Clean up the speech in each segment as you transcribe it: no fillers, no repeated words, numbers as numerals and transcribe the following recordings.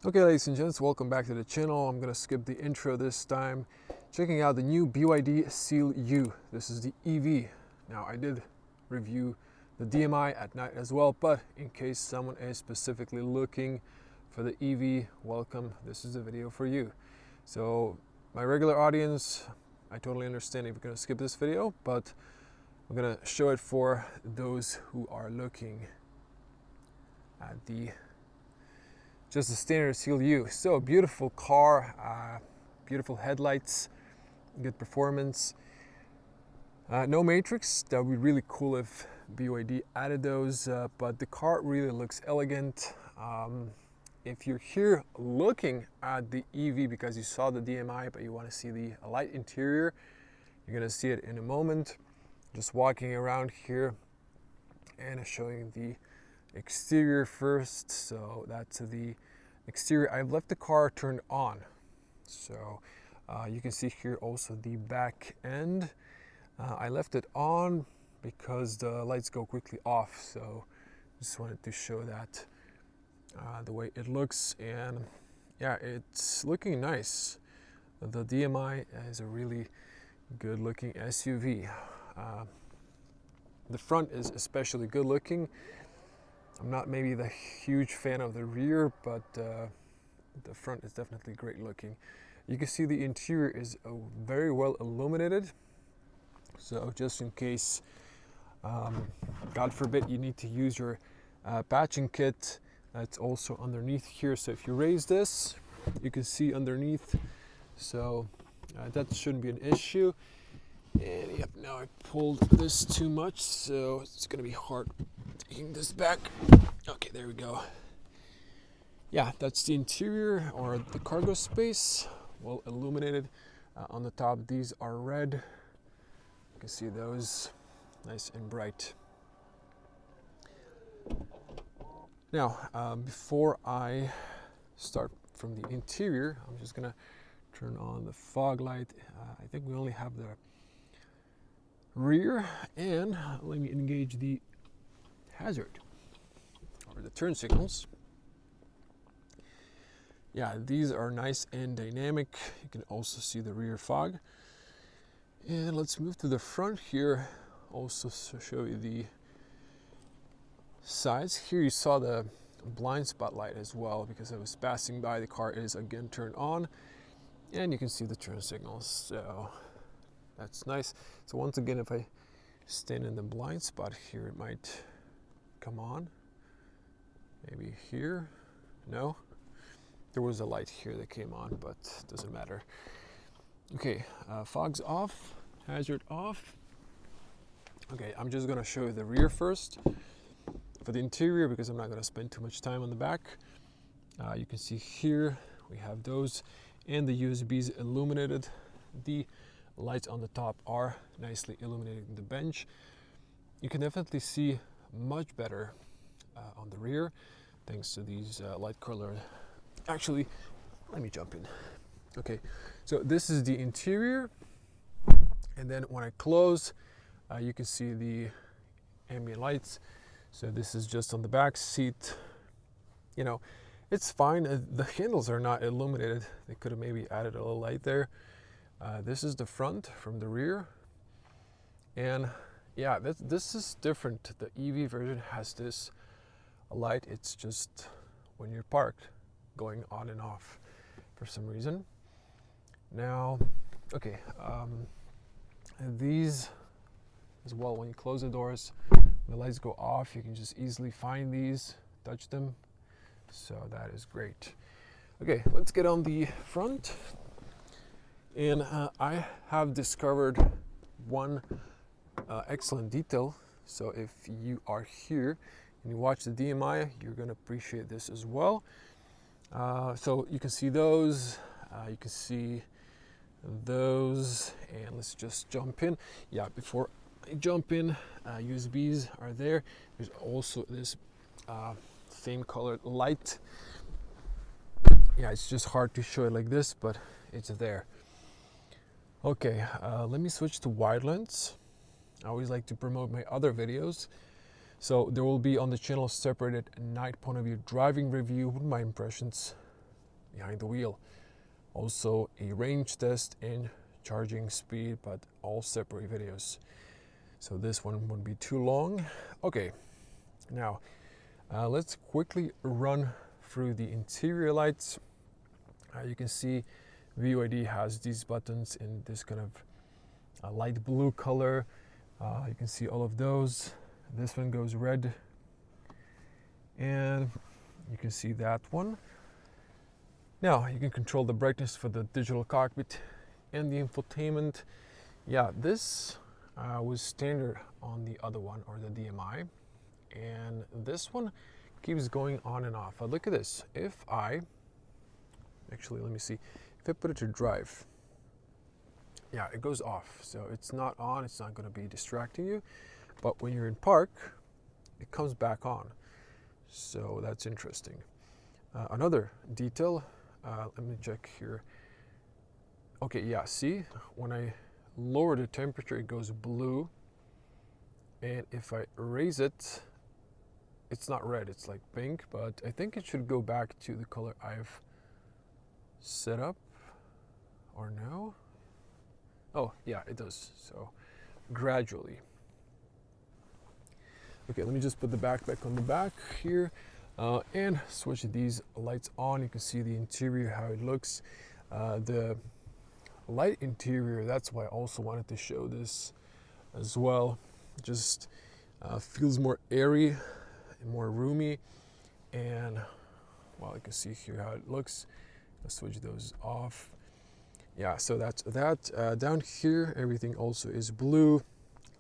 Okay, ladies and gents, welcome back to the channel. I'm gonna skip the intro this time. Checking out the new BYD Seal U. This is the EV. Now, I did review the DMI at night as well, but in case someone is specifically looking for the EV, welcome. This is the video for you. So, my regular audience, I totally understand if you're gonna skip this video, but I'm gonna show it for those who are looking at just the standard Seal U. So beautiful car, beautiful headlights, good performance. No matrix. That would be really cool if BYD added those, but the car really looks elegant. If you're here looking at the EV because you saw the DMI but you want to see the light interior, you're gonna see it in a moment. Just walking around here and showing the exterior first. So that's the exterior. I've left the car turned on, so you can see here also the back end. I left it on because the lights go quickly off, so just wanted to show that the way it looks. And yeah, it's looking nice. The DMI is a really good looking SUV. The front is especially good looking. I'm not maybe the huge fan of the rear, but the front is definitely great looking. You can see the interior is very well illuminated. So just in case, God forbid, you need to use your patching kit, it's also underneath here. So if you raise this, you can see underneath. So that shouldn't be an issue. And yep, now I pulled this too much, so it's gonna be hard taking this back. Okay, there we go. Yeah, that's the interior or the cargo space, well illuminated. On the top, these are red. You can see those, nice and bright. Now, before I start from the interior, I'm just gonna turn on the fog light. I think we only have the rear, and let me engage the hazard or the turn signals. Yeah, these are nice and dynamic. You can also see the rear fog. And let's move to the front here, also show you the sides. Here you saw the blind spot light as well because I was passing by. The car is again turned on, and you can see the turn signals, so that's nice. So once again, if I stand in the blind spot here, it might come on. Maybe here. No, there was a light here that came on, but doesn't matter. Okay, fog's off, hazard off. Okay, I'm just gonna show you the rear first. For the interior, because I'm not gonna spend too much time on the back, you can see here we have those, and the USBs illuminated. The lights on the top are nicely illuminating the bench. You can definitely see much better on the rear thanks to these light color. Actually, let me jump in. Okay, so this is the interior, and then when I close, you can see the ambient lights. So this is just on the back seat. You know, it's fine. The handles are not illuminated. They could have maybe added a little light there. This is the front from the rear, and yeah, this is different. The EV version has this light. It's just when you're parked, going on and off for some reason. Now, okay, these as well, when you close the doors, when the lights go off, you can just easily find these, touch them, so that is great. Okay, let's get on the front. And I have discovered one excellent detail. So if you are here and you watch the DMI, you're going to appreciate this as well. So you can see those, you can see those, and let's just jump in. Yeah, before I jump in, USBs are there. There's also this same colored light. Yeah, it's just hard to show it like this, but it's there. Okay, let me switch to wide lens. I always like to promote my other videos. So there will be on the channel separated night point of view driving review with my impressions behind the wheel. Also a range test and charging speed, but all separate videos. So this one wouldn't be too long. Okay, now let's quickly run through the interior lights. You can see BYD has these buttons in this kind of light blue color. You can see all of those. This one goes red, and you can see that one. Now you can control the brightness for the digital cockpit and the infotainment. Yeah, this was standard on the other one, or the DMI, and this one keeps going on and off. But look at this. If I actually, let me see, if I put it to drive, yeah, it goes off. So it's not on, it's not going to be distracting you. But when you're in park, it comes back on. So that's interesting. Another detail, let me check here. Okay, yeah, see, when I lower the temperature, it goes blue. And if I raise it, it's not red, it's like pink, but I think it should go back to the color I've set up, or no? Oh, yeah, it does. So gradually. Okay, let me just put the backpack on the back here and switch these lights on. You can see the interior, how it looks. The light interior, that's why I also wanted to show this as well. Just feels more airy and more roomy. And well, you can see here how it looks. Let's switch those off. Yeah, so that's that. Down here, everything also is blue.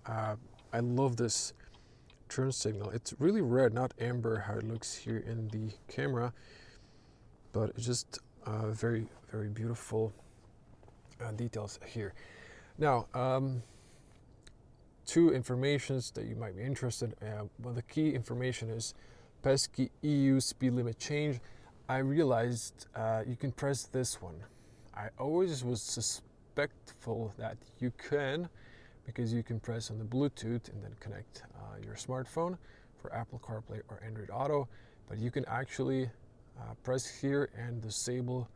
I love this turn signal. It's really red, not amber, how it looks here in the camera, but it's just very, very beautiful details here. Now, two informations that you might be interested in. Well, the key information is pesky EU speed limit change. I realized you can press this one. I always was suspectful that you can, because you can press on the Bluetooth and then connect your smartphone for Apple CarPlay or Android Auto, but you can actually press here and disable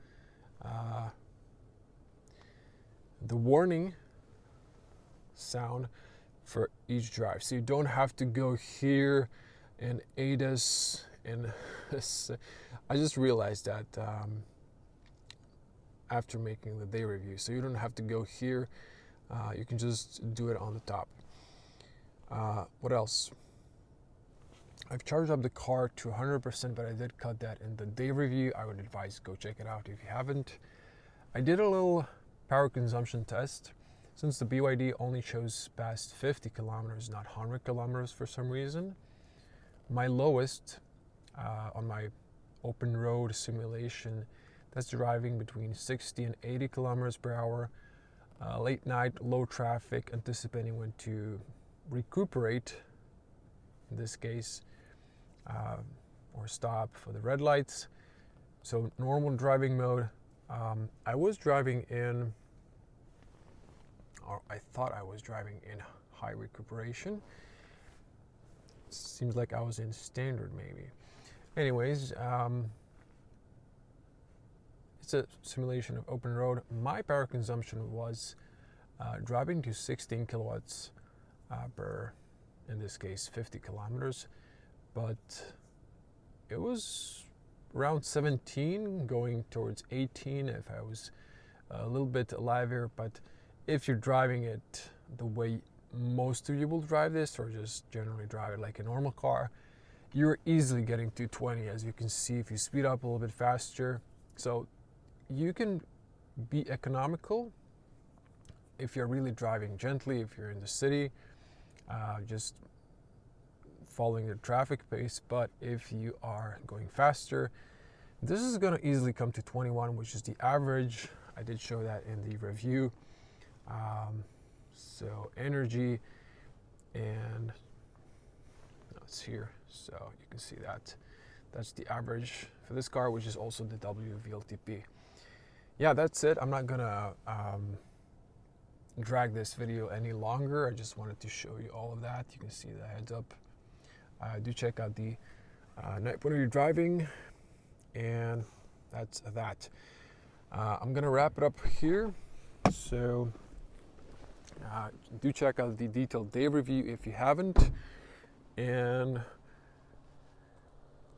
the warning sound for each drive. So you don't have to go here and ADAS, and I just realized that after making the day review. So you don't have to go here. You can just do it on the top. What else? I've charged up the car to 100%, but I did cut that in the day review. I would advise go check it out if you haven't. I did a little power consumption test. Since the BYD only shows past 50 kilometers, not 100 kilometers for some reason, my lowest on my open road simulation, that's driving between 60 and 80 kilometers per hour. Late night, low traffic, anticipating when to recuperate, in this case, or stop for the red lights. So normal driving mode. I was driving in, or I thought I was driving in high recuperation. Seems like I was in standard maybe. Anyways, it's a simulation of open road. My power consumption was driving to 16 kilowatts per, in this case, 50 kilometers. But it was around 17, going towards 18 if I was a little bit livelier. But if you're driving it the way most of you will drive this, or just generally drive it like a normal car, you're easily getting to 20, as you can see if you speed up a little bit faster. So you can be economical if you're really driving gently, if you're in the city, just following the traffic pace. But if you are going faster, this is going to easily come to 21, which is the average. I did show that in the review. So energy, and it's here, so you can see that that's the average for this car, which is also the WVLTP. Yeah, that's it. I'm not gonna drag this video any longer. I just wanted to show you all of that. You can see the heads up. Do check out the night when you're driving, and that's that. I'm gonna wrap it up here. So do check out the detailed day review if you haven't. And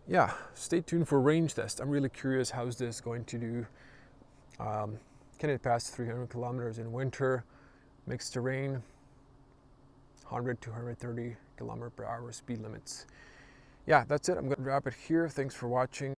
yeah, stay tuned for range test. I'm really curious, how's this going to do? Can it pass 300 kilometers in winter, mixed terrain, 100 to 130 kilometer per hour speed limits? Yeah, that's it. I'm going to wrap it here. Thanks for watching.